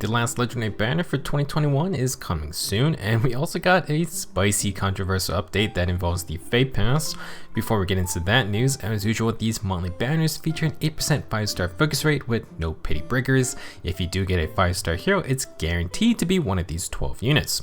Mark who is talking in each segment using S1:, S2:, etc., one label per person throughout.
S1: The last legendary banner for 2021 is coming soon, and we also got a spicy controversial update that involves the Feh Pass. Before we get into that news, as usual, these monthly banners feature an 8% 5-star focus rate with no pity breakers. If you do get a 5-star hero, it's guaranteed to be one of these 12 units.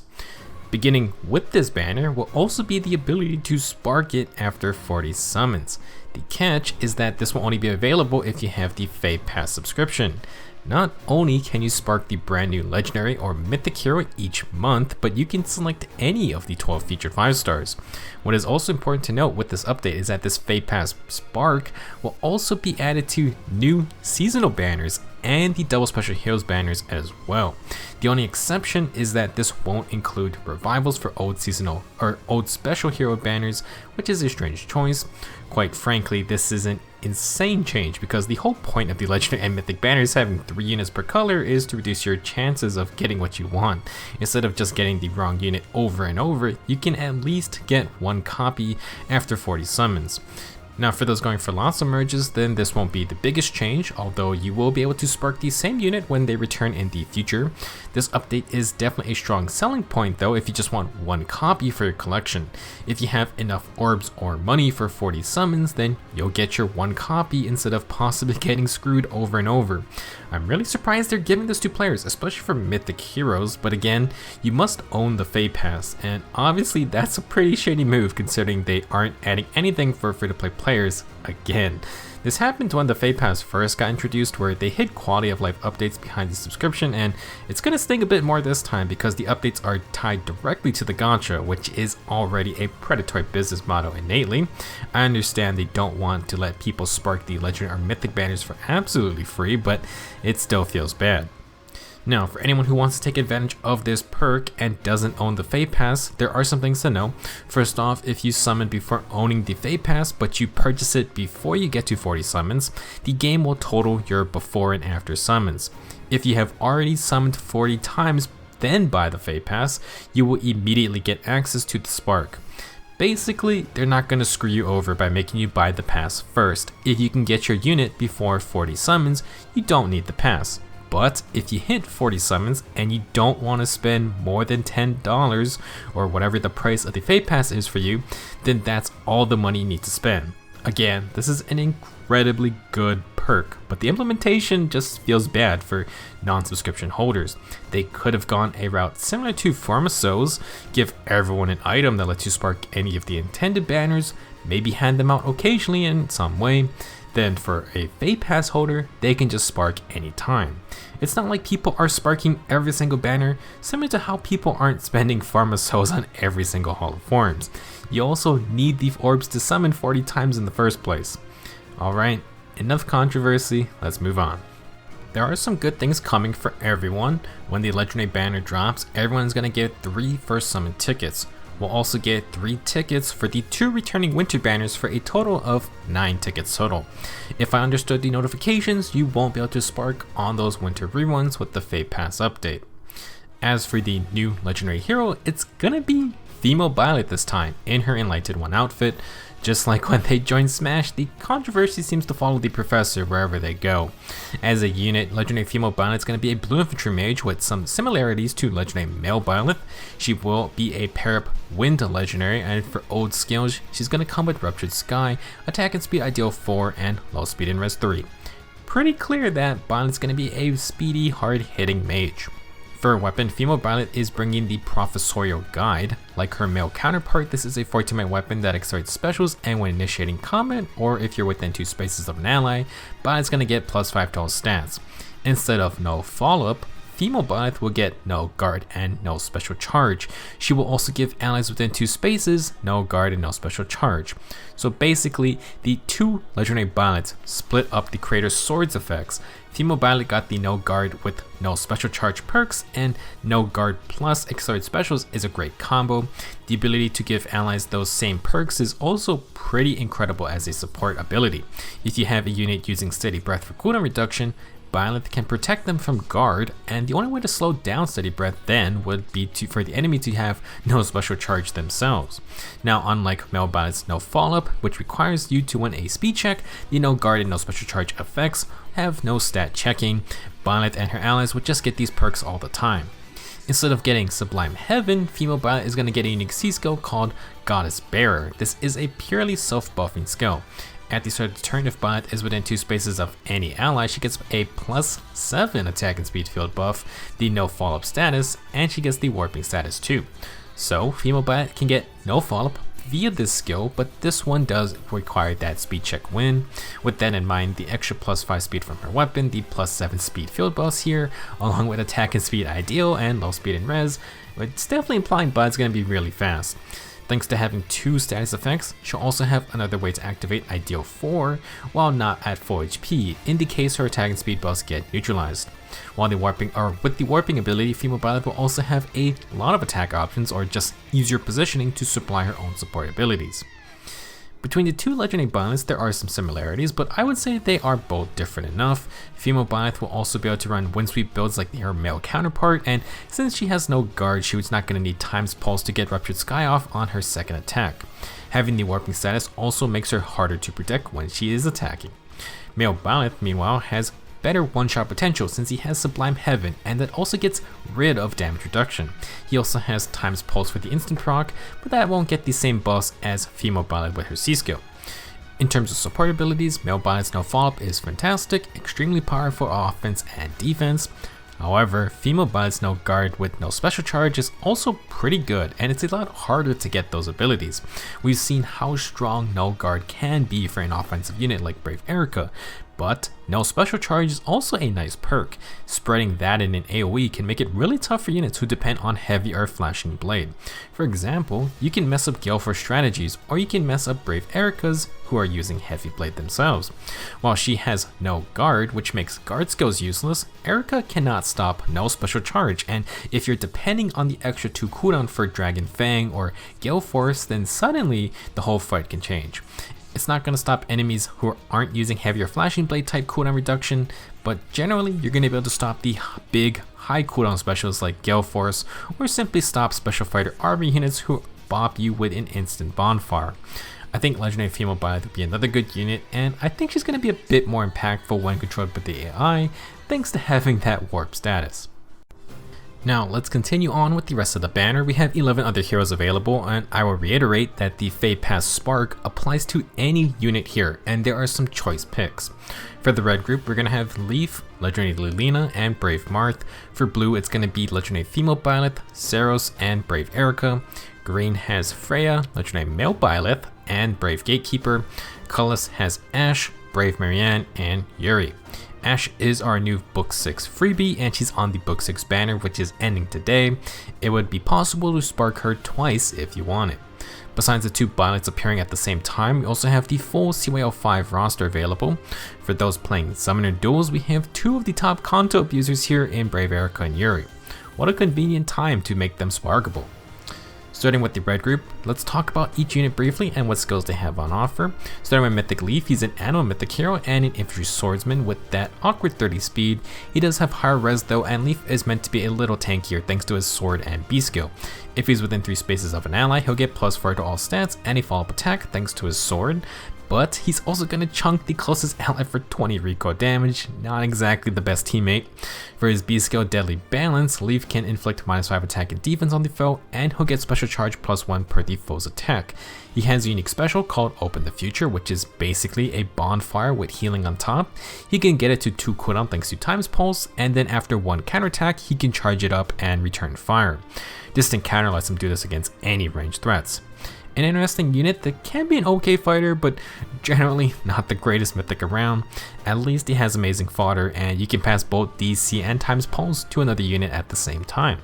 S1: Beginning with this banner will also be the ability to spark it after 40 summons. The catch is that this will only be available if you have the Feh Pass subscription. Not only can you spark the brand new legendary or mythic hero each month, but you can select any of the 12 featured 5 stars. What is also important to note with this update is that this Feh Pass spark will also be added to new seasonal banners and the double special heroes banners as well. The only exception is that this won't include revivals for old seasonal or old special hero banners, which is a strange choice. Quite frankly, this is an insane change because the whole point of the legendary and mythic banners having 3 units per color is to reduce your chances of getting what you want. Instead of just getting the wrong unit over and over, you can at least get one copy after 40 summons. Now for those going for lots of merges, then this won't be the biggest change, although you will be able to spark the same unit when they return in the future. This update is definitely a strong selling point though if you just want one copy for your collection. If you have enough orbs or money for 40 summons, then you'll get your one copy instead of possibly getting screwed over and over. I'm really surprised they're giving this to players, especially for mythic heroes, but again, you must own the Feh Pass, and obviously that's a pretty shady move considering they aren't adding anything for free-to-play players again. This happened when the Feh Pass first got introduced, where they hid quality of life updates behind the subscription, and it's gonna sting a bit more this time because the updates are tied directly to the gacha, which is already a predatory business model innately. I understand they don't want to let people spark the legend or mythic banners for absolutely free, but it still feels bad. Now, for anyone who wants to take advantage of this perk and doesn't own the Feh Pass, there are some things to know. First off, if you summon before owning the Feh Pass, but you purchase it before you get to 40 summons, the game will total your before and after summons. If you have already summoned 40 times, then buy the Feh Pass, you will immediately get access to the spark. Basically, they're not going to screw you over by making you buy the pass first. If you can get your unit before 40 summons, you don't need the pass. But if you hit 40 summons and you don't want to spend more than $10 or whatever the price of the Feh Pass is for you, then that's all the money you need to spend. Again, this is an incredibly good perk, but the implementation just feels bad for non-subscription holders. They could have gone a route similar to Pharmasos, give everyone an item that lets you spark any of the intended banners, maybe hand them out occasionally in some way. Then for a Feh Pass holder, they can just spark anytime. It's not like people are sparking every single banner, similar to how people aren't spending Pharmasos on every single Hall of Forms. You also need the orbs to summon 40 times in the first place. Alright, enough controversy, let's move on. There are some good things coming for everyone. When the legendary banner drops, everyone's gonna get 3 first summon tickets. We'll also get 3 tickets for the 2 returning winter banners for a total of 9 tickets total. If I understood the notifications, you won't be able to spark on those winter reruns with the Feh Pass update. As for the new legendary hero, it's gonna be Female Byleth this time in her Enlightened One outfit. Just like when they joined Smash, the controversy seems to follow the professor wherever they go. As a unit, legendary Female Byleth is going to be a blue infantry mage with some similarities to legendary Male Byleth. She will be a pair-up wind legendary, and for old skills, she's going to come with Ruptured Sky, attack and speed ideal 4, and low speed and res 3. Pretty clear that Byleth is going to be a speedy, hard-hitting mage. For a weapon, Female Byleth is bringing the Professorial Guide. Like her male counterpart, this is a 14-man weapon that accelerates specials and when initiating combat, or if you're within 2 spaces of an ally, Byleth's gonna get +5 to all stats. Instead of no follow-up, Female Byleth will get no guard and no special charge. She will also give allies within 2 spaces no guard and no special charge. So basically, the 2 legendary Byleths split up the creator's swords effects. Female Byleth got the no guard with no special charge perks, and no guard plus accelerated specials is a great combo. The ability to give allies those same perks is also pretty incredible as a support ability. If you have a unit using steady breath for cooldown reduction, Byleth can protect them from guard, and the only way to slow down steady breath then would be for the enemy to have no special charge themselves. Now, unlike Male Byleth's no follow-up, which requires you to win a speed check, the no guard and no special charge effects have no stat checking. Byleth and her allies would just get these perks all the time. Instead of getting Sublime Heaven, Female Byleth is going to get a unique C skill called Goddess Bearer. This is a purely self-buffing skill. At the start of the turn, if Byleth is within 2 spaces of any ally, she gets a +7 attack and speed field buff, the no follow-up status, and she gets the warping status too. So Female Byleth can get no follow-up via this skill, but this one does require that speed check win. With that in mind, the extra +5 speed from her weapon, the +7 speed field buffs here, along with attack and speed ideal and low speed and res, it's definitely implying Byleth's going to be really fast. Thanks to having 2 status effects, she'll also have another way to activate Ideal 4 while not at full HP, in the case her attack and speed buffs get neutralized. With the warping ability, Female Byleth will also have a lot of attack options or just easier positioning to supply her own support abilities. Between the 2 legendary Byleths, there are some similarities, but I would say they are both different enough. Female Byleth will also be able to run wind sweep builds like her male counterpart, and since she has no guard, she was not going to need Time's Pulse to get Ruptured Sky off on her second attack. Having the warping status also makes her harder to protect when she is attacking. Male Byleth, meanwhile, has better one-shot potential since he has Sublime Heaven, and that also gets rid of damage reduction. He also has Time's Pulse for the instant proc, but that won't get the same buffs as Female Byleth with her C skill. In terms of support abilities, Male Byleth's no follow-up is fantastic, extremely powerful offense and defense. However, Female Byleth's no guard with no special charge is also pretty good, and it's a lot harder to get those abilities. We've seen how strong no guard can be for an offensive unit like Brave Eirika, but no special charge is also a nice perk. Spreading that in an AoE can make it really tough for units who depend on heavy or flashing blade. For example, you can mess up Gale Force strategies, or you can mess up Brave Eirika's who are using heavy blade themselves. While she has no guard, which makes guard skills useless, Eirika cannot stop no special charge, and if you're depending on the extra 2 cooldown for Dragon Fang or Gale Force, then suddenly the whole fight can change. It's not going to stop enemies who aren't using heavy or flashing blade type cooldown reduction, but generally you're going to be able to stop the big high cooldown specials like Gale Force, or simply stop special fighter army units who bop you with an instant bonfire. I think Legendary Female Byleth would be another good unit, and I think she's going to be a bit more impactful when controlled by the AI, thanks to having that warp status. Now let's continue on with the rest of the banner. We have 11 other heroes available, and I will reiterate that the Feh Pass Spark applies to any unit here, and there are some choice picks. For the red group, we're going to have Leaf, Legendary Lilina, and Brave Marth. For blue, it's going to be Legendary Female Byleth, Seiros, and Brave Eirika. Green has Freyja, Legendary Male Byleth, and Brave Gatekeeper. Colorless has Ashe, Brave Marianne, and Yuri. Ashe is our new Book 6 freebie, and she's on the Book 6 banner, which is ending today. It would be possible to spark her twice if you want it. Besides the 2 Byleths appearing at the same time, we also have the full CYL5 roster available. For those playing Summoner duels, we have 2 of the top Kanto abusers here in Brave Eirika and Yuri. What a convenient time to make them sparkable. Starting with the red group, let's talk about each unit briefly and what skills they have on offer. Starting with Mythic Leaf, he's an animal mythic hero and an infantry swordsman with that awkward 30 speed. He does have higher res though, and Leaf is meant to be a little tankier thanks to his sword and B skill. If he's within 3 spaces of an ally, he'll get +4 to all stats and a follow-up attack thanks to his sword. But he's also going to chunk the closest ally for 20 recoil damage, not exactly the best teammate. For his B skill Deadly Balance, Leaf can inflict -5 attack and defense on the foe, and he'll get special charge +1 per the foe's attack. He has a unique special called Open the Future, which is basically a bonfire with healing on top. He can get it to 2 cooldown thanks to Time's Pulse, and then after 1 counterattack, he can charge it up and return fire. Distant Counter lets him do this against any ranged threats. An interesting unit that can be an okay fighter, but generally not the greatest mythic around. At least he has amazing fodder, and you can pass both DC and Time's Pulse to another unit at the same time.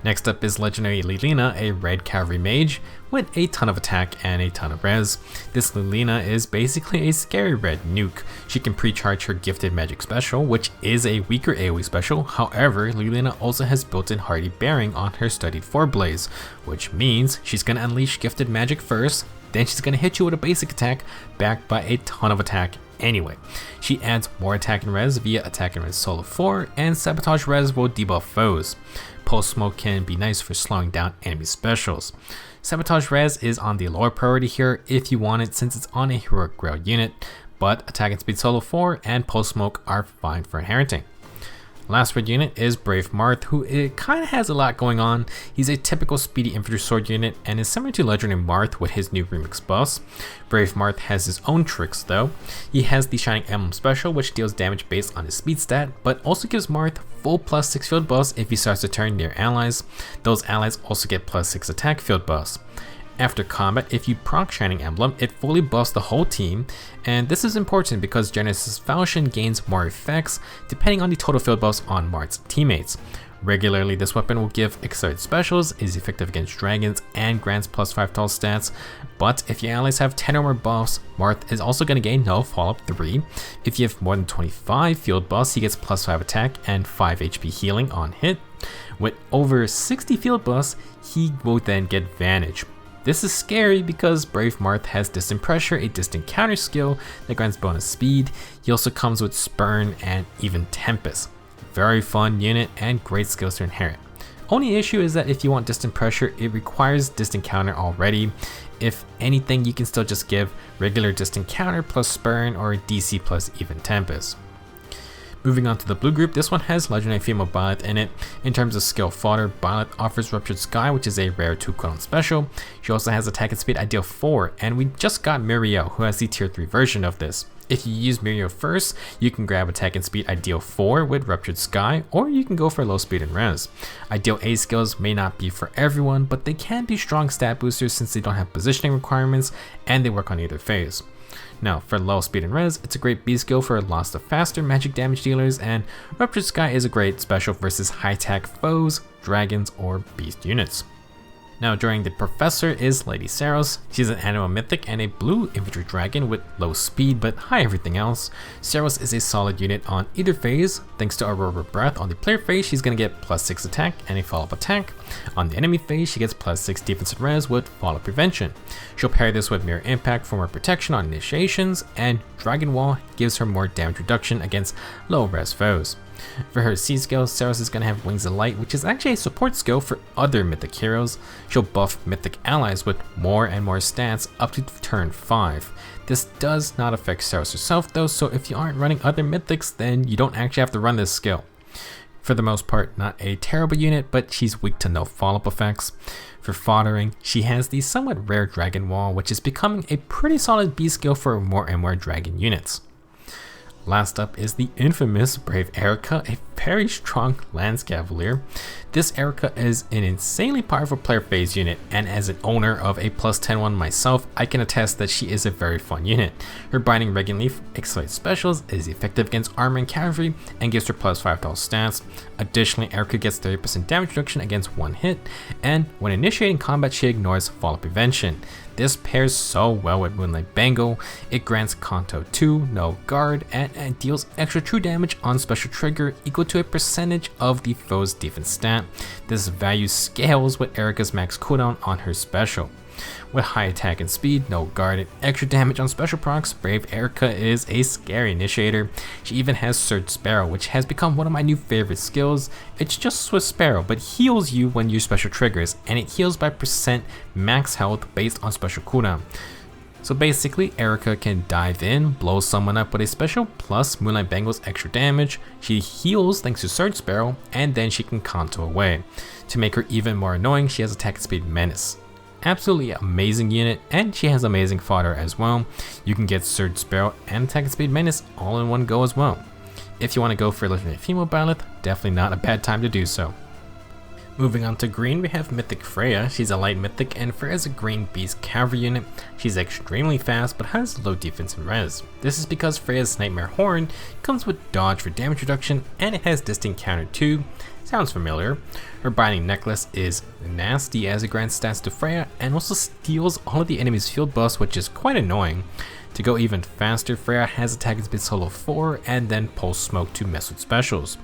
S1: Next up is Legendary Lilina, a red cavalry mage with a ton of attack and a ton of res. This Lilina is basically a scary red nuke. She can pre-charge her gifted magic special, which is a weaker AoE special. However, Lilina also has built-in hardy bearing on her studied foreblaze, which means she's going to unleash gifted magic first, then she's going to hit you with a basic attack backed by a ton of attack anyway. She adds more attack and res via attack and res solo 4, and sabotage res will debuff foes. Pulse Smoke can be nice for slowing down enemy specials. Sabotage res is on the lower priority here if you want it, since it's on a heroic grail unit, but attack and speed solo 4 and Pulse Smoke are fine for inheriting. Last red unit is Brave Marth, who it kind of has a lot going on. He's a typical speedy infantry sword unit and is similar to Legendary Marth with his new remix buffs. Brave Marth has his own tricks though. He has the Shining Emblem special, which deals damage based on his speed stat, but also gives Marth full +6 field buffs if he starts to turn near allies. Those allies also get +6 attack field buffs. After combat, if you proc Shining Emblem, it fully buffs the whole team, and this is important because Genesis Falchion gains more effects depending on the total field buffs on Marth's teammates. Regularly, this weapon will give accelerated specials, is effective against dragons, and grants +5 to all stats, but if your allies have 10 or more buffs, Marth is also going to gain no follow-up 3. If you have more than 25 field buffs, he gets +5 attack and 5 HP healing on hit. With over 60 field buffs, he will then get Vantage. This is scary because Brave Marth has Distant Pressure, a distant counter skill that grants bonus speed. He also comes with Spurn and even Tempest. Very fun unit and great skills to inherit. Only issue is that if you want Distant Pressure, it requires Distant Counter already. If anything, you can still just give regular Distant Counter plus Spurn or DC plus even Tempest. Moving on to the blue group, this one has Legendary Female Byleth in it. In terms of skill fodder, Byleth offers Ruptured Sky, which is a rare 2 cooldown special. She also has attack and speed ideal 4, and we just got Muriel, who has the tier 3 version of this. If you use Muriel first, you can grab attack and speed ideal 4 with Ruptured Sky, or you can go for low speed and res. Ideal A skills may not be for everyone, but they can be strong stat boosters since they don't have positioning requirements, and they work on either phase. Now, for low speed and res, it's a great B skill for lots of faster magic damage dealers, and Ruptured Sky is a great special versus high attack foes, dragons, or beast units. Now during the Professor is Lady Seiros. She's an animal mythic and a blue infantry dragon with low speed but high everything else. Seiros is a solid unit on either phase. Thanks to Aurora Breath on the player phase, she's gonna get +6 attack and a follow-up attack. On the enemy phase, she gets +6 defense and res with follow-up prevention. She'll pair this with Mirror Impact for more protection on initiations, and Dragon Wall gives her more damage reduction against low res foes. For her C skill, Seiros is going to have Wings of Light, which is actually a support skill for other mythic heroes. She'll buff mythic allies with more and more stats up to turn 5. This does not affect Seiros herself though, so if you aren't running other mythics, then you don't actually have to run this skill. For the most part, not a terrible unit, but she's weak to no follow-up effects. For foddering, she has the somewhat rare Dragon Wall, which is becoming a pretty solid B skill for more and more dragon units. Last up is the infamous Brave Eirika, a very strong Lance Cavalier. This Eirika is an insanely powerful player phase unit, and as an owner of a +10-1 myself, I can attest that she is a very fun unit. Her Binding Regan Leaf accelerated specials is effective against armor and cavalry and gives her +5 to all stats. Additionally, Eirika gets 30% damage reduction against one hit, and when initiating combat she ignores follow-up prevention. This pairs so well with Moonlight Bangle. It grants Kanto 2, no guard, and deals extra true damage on special trigger equal to a percentage of the foe's defense stat. This value scales with Eirika's max cooldown on her special. With high attack and speed, no guard, and extra damage on special procs, Brave Eirika is a scary initiator. She even has Surge Sparrow, which has become one of my new favorite skills. It's just Swift Sparrow, but heals you when you use special triggers, and it heals by % max health based on special cooldown. So basically, Eirika can dive in, blow someone up with a special, plus Moonlight Bangle's extra damage. She heals thanks to Surge Sparrow, and then she can Kanto away. To make her even more annoying, she has attack and speed Menace. Absolutely amazing unit, and she has amazing fodder as well. You can get Surge Sparrow and attack and speed Menace all in one go as well. If you want to go for Legendary Female Byleth, definitely not a bad time to do so. Moving on to green, we have Mythic Freyja. She's a light mythic, and Freyja is a green beast cavalry unit. She's extremely fast but has low defense and res. This is because Freyja's Nightmare Horn comes with dodge for damage reduction, and it has distant counter 2. Sounds familiar. Her Binding Necklace is nasty as it grants stats to Freyja and also steals all of the enemy's field buffs, which is quite annoying. To go even faster, Freyja has attack and speed solo 4 and then Pulse Smoke to mess with specials.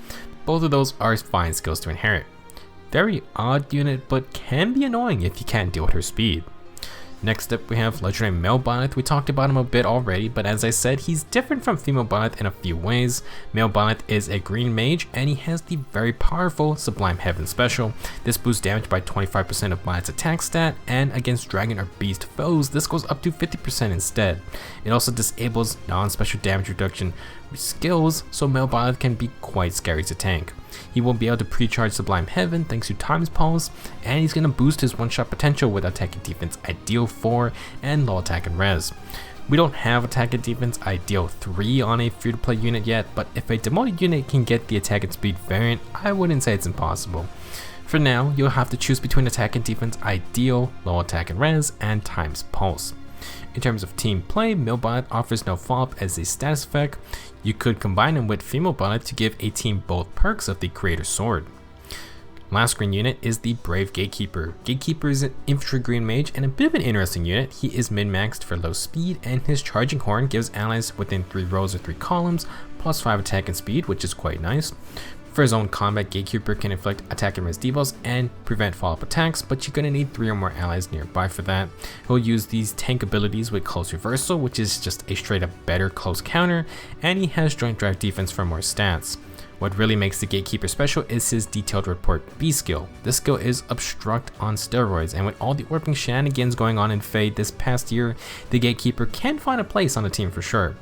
S1: Both of those are fine skills to inherit. Very odd unit, but can be annoying if you can't deal with her speed. Next up, we have Legendary Male Byleth. We talked about him a bit already, but as I said, he's different from Female Byleth in a few ways. Male Byleth is a green mage, and he has the very powerful Sublime Heaven special. This boosts damage by 25% of Byleth's attack stat, and against dragon or beast foes, this goes up to 50% instead. It also disables non-special damage reduction skills, so Female Byleth can be quite scary to tank. He won't be able to pre-charge Sublime Heaven thanks to Time's Pulse, and he's going to boost his one-shot potential with Attack and Defense Ideal 4 and Low Attack and Res. We don't have Attack and Defense Ideal 3 on a free-to-play unit yet, but if a demoted unit can get the Attack and Speed variant, I wouldn't say it's impossible. For now, you'll have to choose between Attack and Defense Ideal, Low Attack and Res, and Time's Pulse. In terms of team play, Female Byleth offers no follow-up as a status effect. You could combine them with Female Byleth to give a team both perks of the Creator's Sword. Last green unit is the Brave Gatekeeper. Gatekeeper is an infantry green mage and a bit of an interesting unit. He is min-maxed for low speed, and his charging horn gives allies within 3 rows or 3 columns plus 5 attack and speed, which is quite nice. For his own combat, Gatekeeper can inflict attack and res debuffs and prevent follow-up attacks, but you're going to need 3 or more allies nearby for that. He'll use these tank abilities with Close Reversal, which is just a straight up better close counter, and he has Joint Drive Defense for more stats. What really makes the Gatekeeper special is his Detailed Report B skill. This skill is Obstruct on steroids, and with all the orping shenanigans going on in Feh this past year, the Gatekeeper can find a place on the team for sure.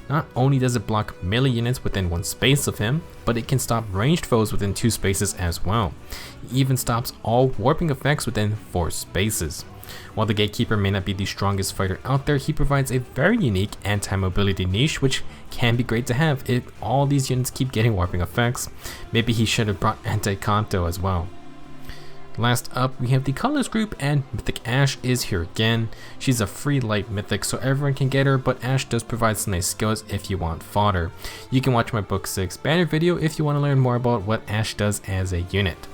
S1: Not only does it block melee units within 1 space of him, but it can stop ranged foes within 2 spaces as well. He even stops all warping effects within 4 spaces. While the Gatekeeper may not be the strongest fighter out there, he provides a very unique anti-mobility niche, which can be great to have if all these units keep getting warping effects. Maybe he should have brought anti-Kanto as well. Last up, we have the Colorless group, and Mythic Ashe is here again. She's a free light mythic, so everyone can get her, but Ashe does provide some nice skills if you want fodder. You can watch my Book 6 banner video if you want to learn more about what Ashe does as a unit.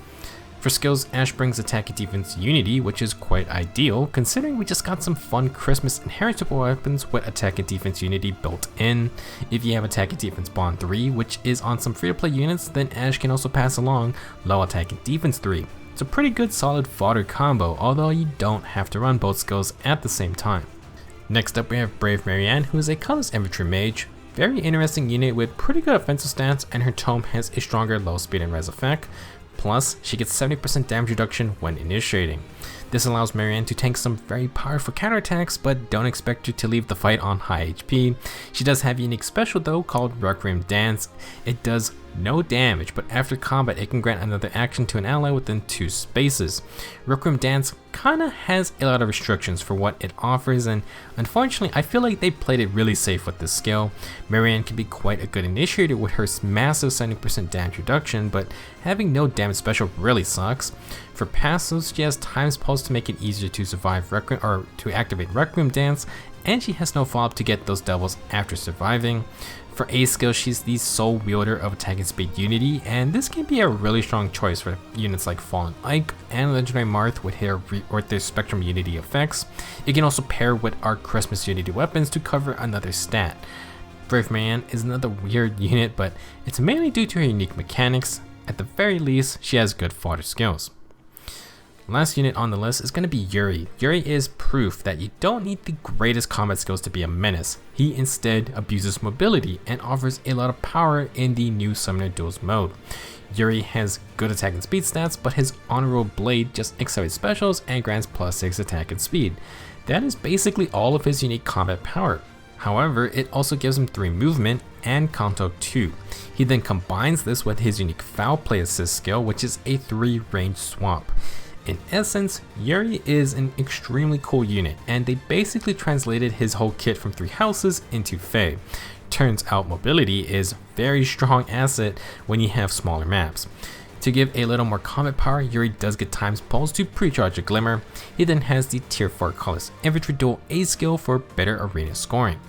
S1: For skills, Ashe brings Attack and Defense Unity, which is quite ideal, considering we just got some fun Christmas inheritable weapons with Attack and Defense Unity built in. If you have Attack and Defense Bond 3, which is on some free-to-play units, then Ashe can also pass along Low Attack and Defense 3. It's a pretty good solid fodder combo, although you don't have to run both skills at the same time. Next up we have Brave Marianne, who is a colorless infantry mage. Very interesting unit with pretty good offensive stats, and her tome has a stronger low speed and res effect. Plus, she gets 70% damage reduction when initiating. This allows Marianne to tank some very powerful counterattacks, but don't expect her to leave the fight on high HP. She does have a unique special though called Requiem Dance. It does no damage, but after combat it can grant another action to an ally within 2 spaces. Requiem Dance kinda has a lot of restrictions for what it offers, and unfortunately I feel like they played it really safe with this skill. Marianne can be quite a good initiator with her massive 70% damage reduction, but having no damage special really sucks. For passives, she has Time's Pulse to make it easier to survive to activate Requiem Dance, and she has no follow-up to get those doubles after surviving. For A skill, she's the sole wielder of Attack and Speed Unity, and this can be a really strong choice for units like Fallen Ike and Legendary Marth with their Spectrum Unity effects. It can also pair with our Christmas Unity weapons to cover another stat. Brave Marianne is another weird unit, but it's mainly due to her unique mechanics. At the very least, she has good fodder skills. Last unit on the list is going to be Yuri. Yuri is proof that you don't need the greatest combat skills to be a menace. He instead abuses mobility and offers a lot of power in the new Summoner Duels mode. Yuri has good attack and speed stats, but his Honorable Blade just accelerates specials and grants +6 attack and speed. That is basically all of his unique combat power. However, it also gives him 3 movement and Kanto 2. He then combines this with his unique Foul Play Assist skill, which is a 3 range swap. In essence, Yuri is an extremely cool unit, and they basically translated his whole kit from 3 houses into Feh. Turns out mobility is a very strong asset when you have smaller maps. To give a little more combat power, Yuri does get Time's Pulse to pre-charge a Glimmer. He then has the tier 4 Colorless Infantry Duel A skill for better arena scoring.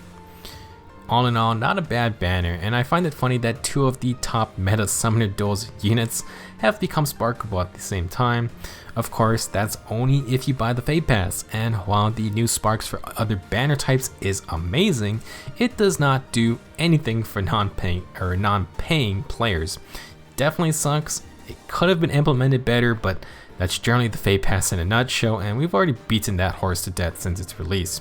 S1: All in all, not a bad banner, and I find it funny that 2 of the top meta Summoner Duels units have become sparkable at the same time. Of course, that's only if you buy the Feh Pass, and while the new sparks for other banner types is amazing, it does not do anything for non-paying players. Definitely sucks. It could have been implemented better, but that's generally the Feh Pass in a nutshell, and we've already beaten that horse to death since its release.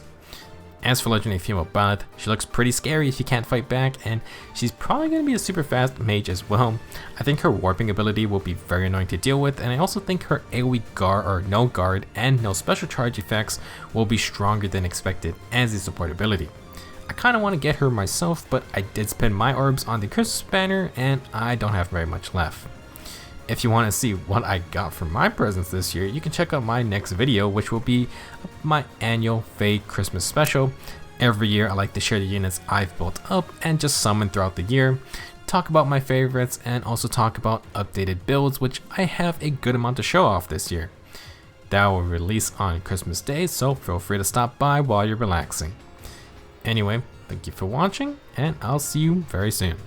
S1: As for Legendary Female Byleth, she looks pretty scary if you can't fight back, and she's probably going to be a super fast mage as well. I think her warping ability will be very annoying to deal with, and I also think her AoE guard or no guard and no special charge effects will be stronger than expected as a support ability. I kind of want to get her myself, but I did spend my orbs on the Christmas banner and I don't have very much left. If you want to see what I got for my presents this year, you can check out my next video, which will be my annual Feh Christmas special. Every year I like to share the units I've built up and just summon throughout the year, talk about my favorites, and also talk about updated builds, which I have a good amount to show off this year. That will release on Christmas Day, so feel free to stop by while you're relaxing. Anyway, thank you for watching, and I'll see you very soon.